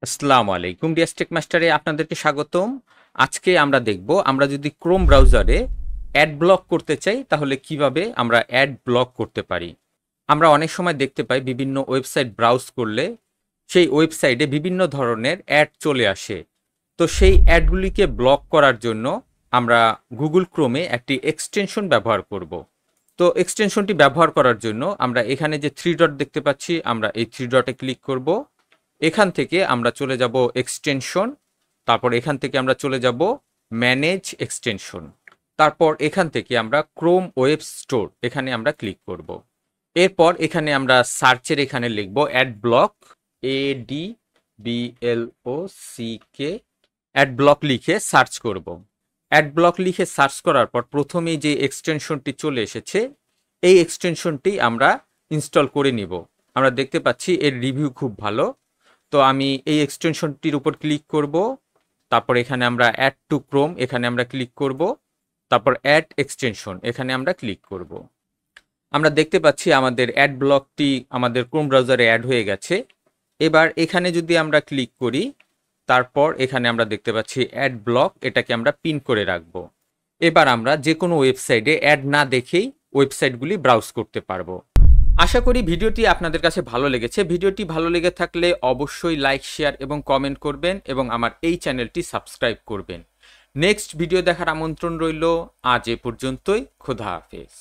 আসসালামু আলাইকুম ডিএসটেক মাস্টারে আপনাদেরকে স্বাগতম। আজকে আমরা দেখব আমরা যদি ক্রোম ব্রাউজারে অ্যাড ব্লক করতে চাই তাহলে কিভাবে আমরা অ্যাড ব্লক করতে পারি। আমরা অনেক সময় দেখতে পাই বিভিন্ন ওয়েবসাইট ব্রাউজ করলে সেই ওয়েবসাইটে বিভিন্ন ধরনের অ্যাড চলে আসে। তো সেই অ্যাডগুলিকে ব্লক করার জন্য আমরা গুগল ক্রোমে একটি এক্সটেনশন ব্যবহার করব। তো এক্সটেনশনটি ব্যবহার করার জন্য আমরা এখানে যে থ্রি ডট দেখতে পাচ্ছি আমরা এই থ্রি ডটে ক্লিক করব। এখান থেকে আমরা চলে যাব এক্সটেনশন, তারপর এখান থেকে আমরা চলে যাব ম্যানেজ এক্সটেনশন, তারপর এখান থেকে আমরা ক্রোম ওয়েব স্টোর এখানে আমরা ক্লিক করব। এরপর এখানে আমরা সার্চের এখানে লিখব ad block, ADBLOCK, ad block লিখে সার্চ করব। অ্যাড ব্লক লিখে সার্চ করার পর প্রথমেই যে এক্সটেনশনটি চলে এসেছে এই এক্সটেনশনটি আমরা ইনস্টল করে নিব। আমরা দেখতে পাচ্ছি এর রিভিউ খুব ভালো। তো আমি এই এক্সটেনশনটির উপর ক্লিক করব, তারপর এখানে আমরা অ্যাড টু ক্রোম এখানে আমরা ক্লিক করব, তারপর অ্যাড এক্সটেনশন এখানে আমরা ক্লিক করব। আমরা দেখতে পাচ্ছি আমাদের অ্যাড ব্লকটি আমাদের ক্রোম ব্রাউজারে অ্যাড হয়ে গেছে। এবার এখানে যদি আমরা ক্লিক করি, তারপর এখানে আমরা দেখতে পাচ্ছি অ্যাড ব্লক, এটাকে আমরা পিন করে রাখব। এবার আমরা যে কোনো ওয়েবসাইটে অ্যাড না দেখেই ওয়েবসাইটগুলি ব্রাউজ করতে পারবো। আশা করি ভিডিওটি আপনাদের কাছে ভালো লেগেছে। ভিডিওটি ভালো লেগে থাকলে অবশ্যই লাইক, শেয়ার এবং কমেন্ট করবেন এবং আমার এই চ্যানেলটি সাবস্ক্রাইব করবেন। নেক্সট ভিডিও দেখার আমন্ত্রণ রইল। আজ এ পর্যন্তই। খোদা হাফেজ।